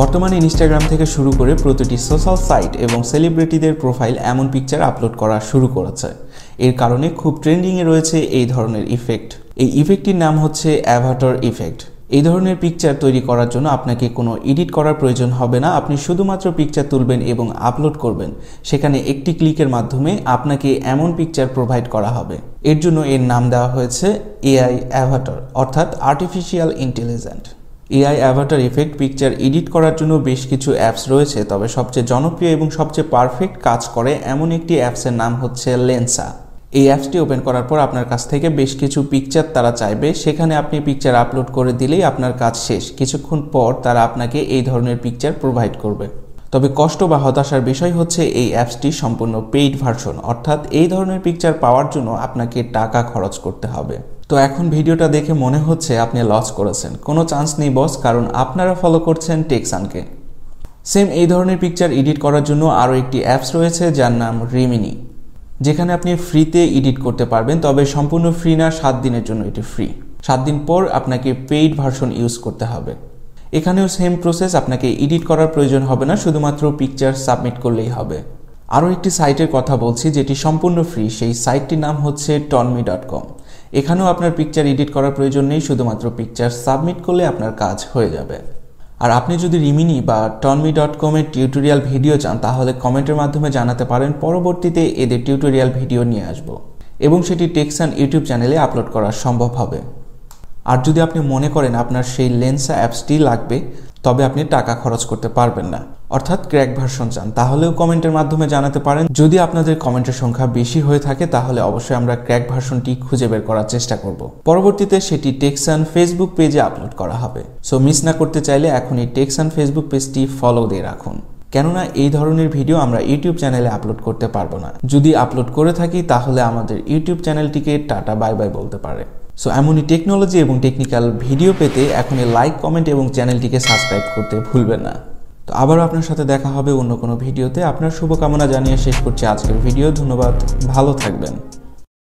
বর্তমানে ইনস্টাগ্রাম থেকে শুরু করে প্রতিটি সোশ্যাল সাইট এবং সেলিব্রিটিদের প্রোফাইল এমন পিকচার আপলোড করা শুরু করেছে। এর কারণে খুব ট্রেন্ডিংয়ে রয়েছে এই ধরনের ইফেক্ট। এই ইফেক্টটির নাম হচ্ছে অ্যাভাটার ইফেক্ট। এই ধরনের পিকচার তৈরি করার জন্য আপনাকে কোনো এডিট করার প্রয়োজন হবে না। আপনি শুধুমাত্র পিকচার তুলবেন এবং আপলোড করবেন। সেখানে একটি ক্লিকের মাধ্যমে আপনাকে এমন পিকচার প্রোভাইড করা হবে। এর জন্য এর নাম দেওয়া হয়েছে এআই অ্যাভাটার, অর্থাৎ artificial intelligent. AI Avatar effect picture edit করার জন্য বেশ কিছু অ্যাপস রয়েছে, তবে সবচেয়ে জনপ্রিয় এবং সবচেয়ে পারফেক্ট কাজ করে এমন একটি অ্যাপসের নাম হচ্ছে লেন্সা। এই অ্যাপসটি ওপেন করার পর আপনার কাছ থেকে বেশ কিছু পিকচার তারা চাইবে। সেখানে আপনি পিকচার আপলোড করে দিলেই আপনার কাজ শেষ। কিছুক্ষণ পর তারা আপনাকে এই ধরনের পিকচার প্রোভাইড করবে। তবে কষ্ট বা হতাশার বিষয় হচ্ছে এই অ্যাপসটি সম্পূর্ণ পেইড ভার্সন, অর্থাৎ এই ধরনের পিকচার পাওয়ার জন্য আপনাকে টাকা খরচ করতে হবে। তো এখন ভিডিওটা দেখে মনে হচ্ছে আপনি লস করেছেন। কোনো চান্স নেই বস, কারণ আপনারা ফলো করছেন টেক্সানকে। সেম এই ধরনের পিকচার এডিট করার জন্য আরও একটি অ্যাপস রয়েছে যার নাম রিমিনি, যেখানে আপনি ফ্রিতে এডিট করতে পারবেন। তবে সম্পূর্ণ ফ্রি না, 7 দিনের জন্য এটি ফ্রি। 7 দিন পর আপনাকে পেইড ভার্সন ইউজ করতে হবে। এখানেও সেম প্রসেস, আপনাকে এডিট করার প্রয়োজন হবে না, শুধুমাত্র পিকচার সাবমিট করলেই হবে। আরও একটি সাইটের কথা বলছি যেটি সম্পূর্ণ ফ্রি। সেই সাইটটির নাম হচ্ছে toonme.com। এখানেও আপনার পিকচার এডিট করার প্রয়োজন নেই, শুধুমাত্র পিকচার সাবমিট করলে আপনার কাজ হয়ে যাবে। আর আপনি যদি রিমিনি বা toonme.com এর টিউটোরিয়াল ভিডিও চান তাহলে কমেন্টের মাধ্যমে জানাতে পারেন। পরবর্তীতে এদের টিউটোরিয়াল ভিডিও নিয়ে আসব এবং সেটি টেক্সান ইউটিউব চ্যানেলে আপলোড করা সম্ভব হবে। আর যদি আপনি মনে করেন আপনার সেই লেন্সা অ্যাপসটি লাগবে, তবে আপনি টাকা খরচ করতে পারবেন না, অর্থাৎ ক্র্যাক ভার্সন চান, তাহলেও কমেন্টের মাধ্যমে জানাতে পারেন। যদি আপনাদের কমেন্টের সংখ্যা বেশি হয়ে থাকে তাহলে অবশ্যই আমরা ক্র্যাক ভার্সনটি খুঁজে বের করার চেষ্টা করব। পরবর্তীতে সেটি টেক্সান ফেসবুক পেজে আপলোড করা হবে। সো মিস না করতে চাইলে এখনই টেক্সান ফেসবুক পেজটি ফলো দিয়ে রাখুন, কেননা এই ধরনের ভিডিও আমরা ইউটিউব চ্যানেলে আপলোড করতে পারবো না। যদি আপলোড করে থাকি তাহলে আমাদের ইউটিউব চ্যানেলটিকে টাটা বাই বাই বলতে পারে। সো এমনই টেকনোলজি এবং টেকনিক্যাল ভিডিও পেতে এখনই লাইক, কমেন্ট এবং চ্যানেলটিকে সাবস্ক্রাইব করতে ভুলবেন না। তো আবারও আপনার সাথে দেখা হবে অন্য কোনো ভিডিওতে। আপনার শুভকামনা জানিয়ে শেষ করছি আজকের ভিডিও। ধন্যবাদ, ভালো থাকবেন।